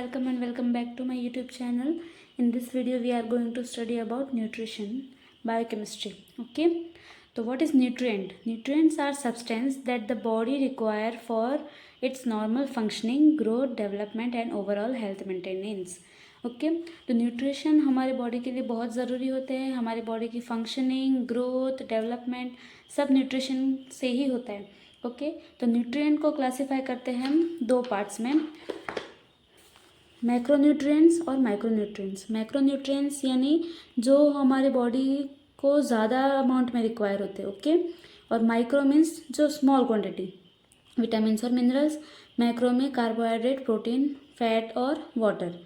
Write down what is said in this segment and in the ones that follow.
welcome back to my YouTube channel. In this video we are going to study about nutrition, biochemistry. Okay, so what is nutrient? Nutrients are substance that the body require for its normal functioning, growth, development and overall health maintenance. Okay, तो nutrition हमारे body के लिए बहुत ज़रूरी होते हैं. हमारे body की फंक्शनिंग, ग्रोथ, डेवलपमेंट सब न्यूट्रिशन से ही होता है. ओके, तो न्यूट्रिएंट को क्लासिफाई करते हैं हम दो पार्ट्स में, मैक्रोन्यूट्रिएंट्स और माइक्रोन्यूट्रिएंट्स. मैक्रोन्यूट्रिएंट्स यानी जो हमारे बॉडी को ज़्यादा अमाउंट में रिक्वायर होते हैं. ओके, और माइक्रो मीन्स जो स्मॉल क्वांटिटी, विटामिन्स और मिनरल्स. मैक्रो में कार्बोहाइड्रेट, प्रोटीन, फैट और वाटर.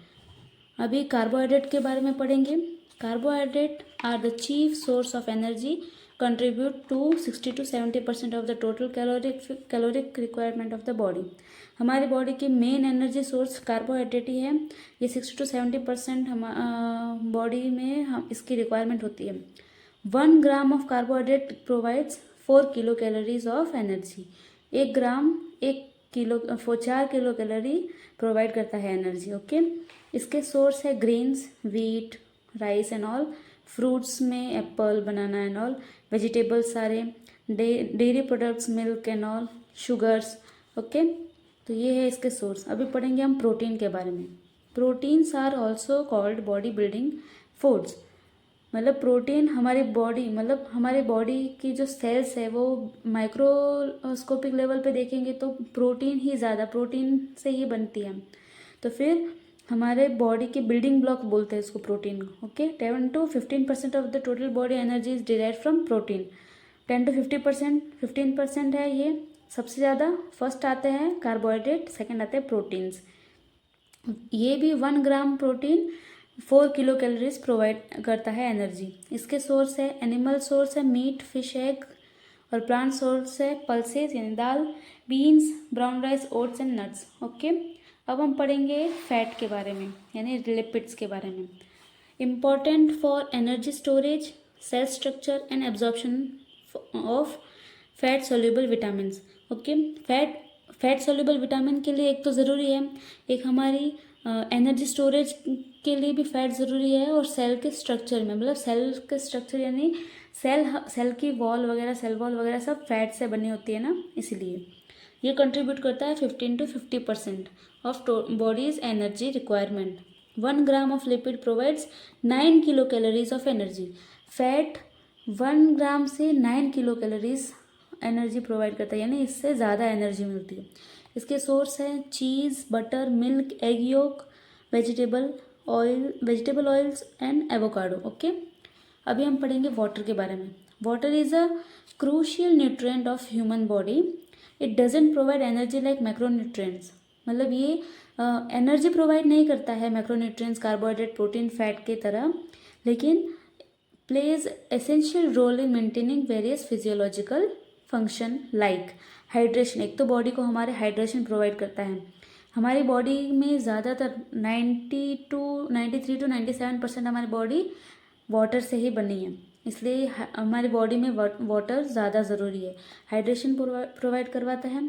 अभी कार्बोहाइड्रेट के बारे में पढ़ेंगे. Carbohydrate are the chief source of energy, contribute to 60 to 70% of the total caloric requirement of the body. हमारे बॉडी की मेन एनर्जी सोर्स कार्बोहाइड्रेट ही है. ये 60 to 70% हम बॉडी में हम इसकी रिक्वायरमेंट होती है. 1 gram of carbohydrate provides 4 kilo calories of energy. 1 gram 4 kilo calorie provide करता है एनर्जी. ओके, इसके सोर्स है grains, wheat, rice and all. Fruits में apple, banana and all. Vegetables सारे, dairy products, milk and all, sugars. Okay, तो ये है इसके सोर्स. अभी पढ़ेंगे हम प्रोटीन के बारे में. Proteins are also called body building foods. मतलब प्रोटीन हमारी बॉडी, मतलब हमारे बॉडी की जो सेल्स है वो माइक्रोस्कोपिक लेवल पे देखेंगे तो प्रोटीन ही ज़्यादा, प्रोटीन से ही बनती है. तो फिर हमारे बॉडी की बिल्डिंग ब्लॉक बोलते हैं इसको, प्रोटीन को. Okay, 10 to 15% of the total body energy is derived from protein. 10 to 50%, 15% है ये सबसे ज़्यादा. फर्स्ट आते हैं कार्बोहाइड्रेट, सेकंड आते हैं प्रोटीन्स. ये भी 1 gram protein 4 kilo calories provide करता है एनर्जी. इसके सोर्स है एनिमल सोर्स है मीट, फिश, एग, और प्लांट सोर्स है पल्सेस यानी दाल, beans, brown rice, oats and nuts. Okay, अब हम पढ़ेंगे फैट के बारे में यानी लिपिड्स के बारे में. Important for energy storage, cell structure and absorption of fat soluble vitamins. Okay, fat soluble vitamin के लिए एक तो ज़रूरी है, एक हमारी एनर्जी स्टोरेज के लिए भी फैट ज़रूरी है, और सेल के स्ट्रक्चर में, मतलब सेल के स्ट्रक्चर यानी सेल की वॉल वगैरह, सेल वॉल वगैरह सब फैट से बनी होती है ना, इसलिए ये कंट्रीब्यूट करता है 15 to 50% of bodies energy requirement. 1 gram of lipid provides 9 kilo calories of energy. Fat 1 ग्राम से 9 किलो कैलोरीज एनर्जी प्रोवाइड करता है, यानी इससे ज़्यादा एनर्जी मिलती है. इसके सोर्स हैं cheese, butter, milk, egg yolk, vegetable oils and avocado. Okay, अभी हम पढ़ेंगे वाटर के बारे में. Water is a crucial nutrient of human body. It doesn't provide energy like macronutrients. मतलब ये एनर्जी प्रोवाइड नहीं करता है मैक्रोन्यूट्रिएंट्स, कार्बोहाइड्रेट, प्रोटीन, फैट की तरह, लेकिन plays essential role in maintaining various physiological function like hydration. एक तो बॉडी को हमारे हाइड्रेशन प्रोवाइड करता है. हमारी बॉडी में ज़्यादातर 93 to 97% हमारी बॉडी वाटर से ही बनी है, इसलिए हमारी बॉडी में वाटर ज़्यादा ज़रूरी है. हाइड्रेशन प्रोवाइड करवाता है,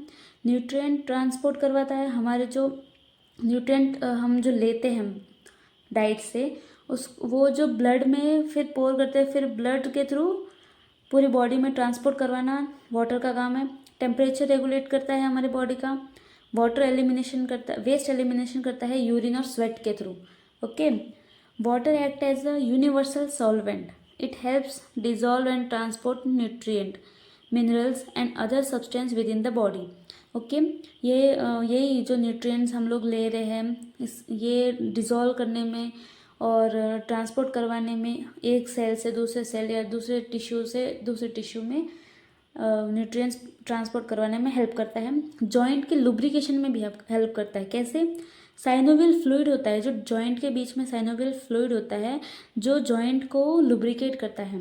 न्यूट्रिएंट ट्रांसपोर्ट करवाता है. हमारे जो न्यूट्रिएंट हम जो लेते हैं डाइट से, वो जो ब्लड में फिर पोर करते हैं, फिर ब्लड के थ्रू पूरी बॉडी में ट्रांसपोर्ट करवाना वाटर का काम है. टेम्परेचर रेगुलेट करता है हमारी बॉडी का. वाटर एलिमिनेशन करता है, वेस्ट एलिमिनेशन करता है यूरिन और स्वेट के थ्रू. Okay, water act as a universal solvent. It helps dissolve and transport nutrient, minerals and other substance within the body. Okay, यही जो न्यूट्रिएंट्स हम लोग ले रहे हैं, ये डिज़ोल्व करने में और ट्रांसपोर्ट करवाने में, एक सेल से दूसरे सेल या दूसरे टिश्यू से दूसरे टिश्यू में न्यूट्रिएंट्स ट्रांसपोर्ट करवाने में हेल्प करता है. जॉइंट के लुब्रिकेशन में भी हेल्प करता है. कैसे? साइनोवियल फ्लूइड होता है, जो जॉइंट के बीच में साइनोवियल फ्लूइड होता है, जो जॉइंट को लुब्रिकेट करता है,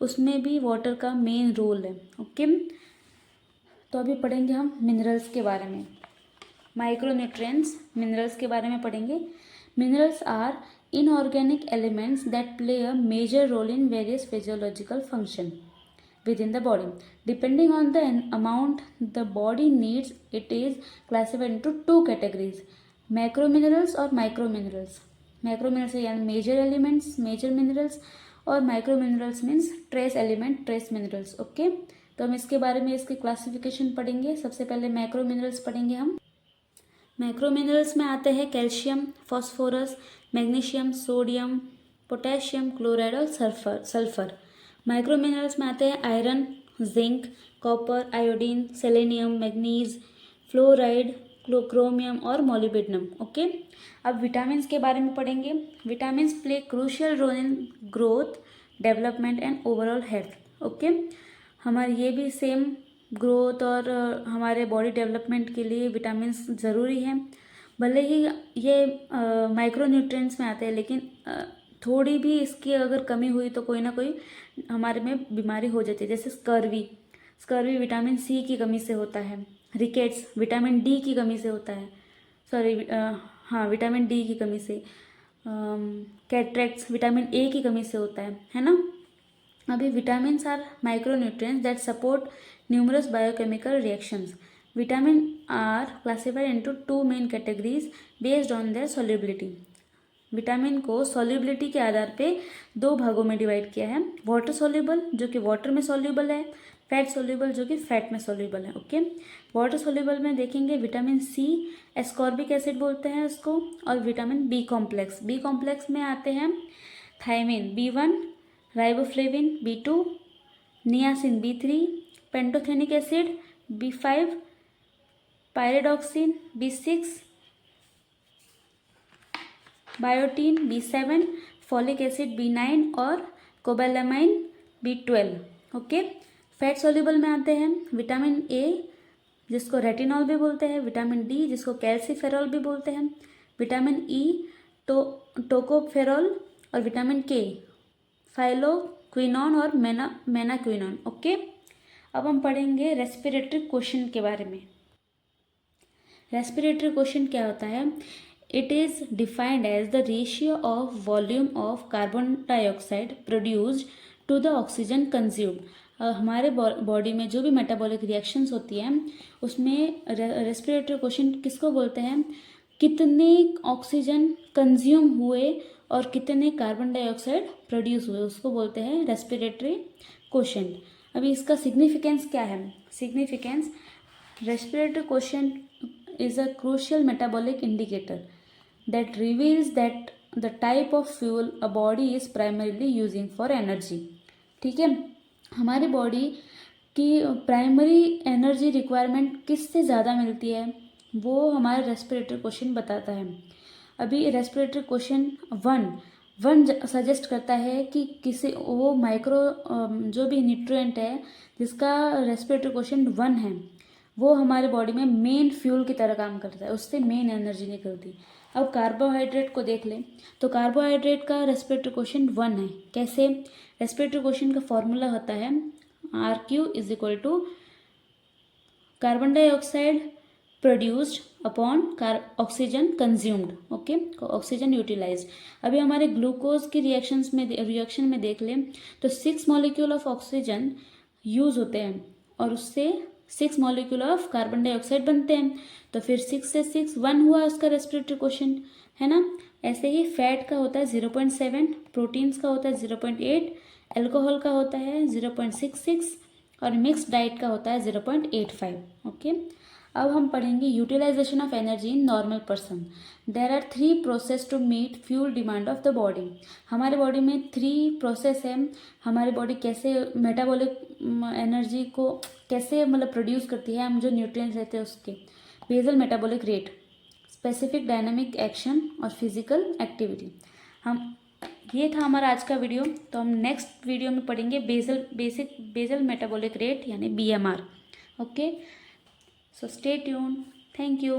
उसमें भी वाटर का मेन रोल है. ओके, तो अभी पढ़ेंगे हम मिनरल्स के बारे में. माइक्रोन्यूट्रिएंट्स, मिनरल्स के बारे में पढ़ेंगे. Minerals are inorganic elements that play a major role in various physiological function within the body. Depending on the amount the body needs, it is classified into two categories: macro minerals और micro minerals. Macro minerals यानी major elements, major minerals, और micro minerals means trace element, trace minerals. Okay, तो हम इसके बारे में इसकी classification पढ़ेंगे। सबसे पहले मैक्रो मिनरल्स पढ़ेंगे हम। मैक्रो मिनरल्स में आते हैं calcium, phosphorus, magnesium, sodium, potassium, chloride और सल्फर। माइक्रो मिनरल्स में आते हैं iron, zinc, copper, iodine, selenium, manganese, fluoride, chromium और मोलिब्डेनम। ओके, अब विटामिन्स के बारे में पढ़ेंगे। Vitamins play crucial role in growth, development and overall health. Okay, हमारे ये भी सेम ग्रोथ और हमारे बॉडी डेवलपमेंट के लिए विटामिन्स ज़रूरी हैं। भले ही ये माइक्रो न्यूट्रिएंट्स में आते हैं, लेकिन थोड़ी भी इसकी अगर कमी हुई तो कोई ना कोई हमारे में बीमारी हो जाती है। जैसे स्कर्वी विटामिन सी की कमी से होता है। रिकेट्स विटामिन डी की कमी से होता है, हाँ विटामिन डी की कमी से। कैटरेक्ट्स विटामिन ए की कमी से होता है ना। अभी vitamins are micronutrients that support numerous biochemical reactions. Vitamin are classified into 2 main categories based on their solubility. Vitamin को सॉल्युबिलिटी के आधार पे 2 भागों में डिवाइड किया है। वाटर सॉल्युबल जो कि वाटर में सॉल्युबल है, फैट सॉल्युबल जो कि फैट में सॉल्युबल है। ओके, वाटर सॉल्युबल में देखेंगे विटामिन सी, एस्कॉर्बिक एसिड बोलते हैं उसको, और vitamin B complex. B complex में आते हैं thiamine B1, riboflavin B2, niacin B3, pantothenic acid B5, pyridoxine B6, biotin B7, folic acid B9 और cobalamin B12। Okay, fat soluble में आते हैं विटामिन ए जिसको रेटिनॉल भी बोलते हैं, विटामिन डी जिसको कैल्सीफेरॉल भी बोलते हैं, विटामिन ई टोकोफेरॉल, और विटामिन के फाइलोक्विनोन और मेनाक्विनोन। ओके, अब हम पढ़ेंगे रेस्पिरेटरी क्वेश्चन के बारे में। रेस्पिरेटरी क्वेश्चन क्या होता है? It is defined as the ratio of volume of carbon dioxide produced to the oxygen consumed. हमारे बॉडी में जो भी मेटाबॉलिक रिएक्शंस होती हैं उसमें रेस्पिरेटरी क्वेश्चन किसको बोलते हैं? कितने ऑक्सीजन कंज्यूम हुए और कितने कार्बन डाइऑक्साइड प्रोड्यूस हुए, उसको बोलते हैं रेस्पिरेटरी क्वेश्चन। अभी इसका सिग्निफिकेंस क्या है? Significance, respiratory question is a crucial metabolic indicator that reveals that the type of fuel a body is primarily using for energy। ठीक है, हमारी बॉडी की प्राइमरी एनर्जी रिक्वायरमेंट किससे ज़्यादा मिलती है वो हमारा रेस्पिरेटरी क्वेश्चन बताता है। अभी रेस्पिरेटरी क्वेश्चन वन सजेस्ट करता है कि किसी वो माइक्रो जो भी न्यूट्रिएंट है जिसका रेस्पिरेटरी क्वेश्चन 1 है वो हमारे बॉडी में मेन फ्यूल की तरह काम करता है, उससे मेन एनर्जी निकलती। अब कार्बोहाइड्रेट को देख लें तो कार्बोहाइड्रेट का रेस्पिरेटरी क्वेश्चन 1 है। कैसे? रेस्पिरेटरी क्वेश्चन का फॉर्मूला होता है RQ = carbon dioxide produced upon oxygen consumed. Okay, oxygen utilised. अभी हमारे ग्लूकोज की रिएक्शन में देख लें तो 6 मॉलिक्यूल ऑफ ऑक्सीजन यूज होते हैं और उससे 6 मॉलिक्यूल ऑफ कार्बन डाइऑक्साइड बनते हैं। तो फिर 6 से 6 1 हुआ उसका रेस्पिरेटरी क्वेश्चन, है ना। ऐसे ही फैट का होता है 0.7, प्रोटीन्स का होता है 0.8, अल्कोहल का होता है 0.66 और मिक्स डाइट का होता है 0.85। ओके, अब हम पढ़ेंगे utilisation of energy in normal person. There are 3 process to meet fuel demand of the body. हमारे बॉडी में 3 प्रोसेस है। हमारी बॉडी कैसे मेटाबॉलिक एनर्जी को कैसे मतलब प्रोड्यूस करती है, हम जो न्यूट्रिएंट्स रहते हैं उसके। Basal metabolic rate, specific dynamic action और फिजिकल एक्टिविटी। ये था हमारा आज का वीडियो। तो हम नेक्स्ट वीडियो में पढ़ेंगे बेसल मेटाबॉलिक रेट यानी BMR। Okay, so stay tuned. Thank you.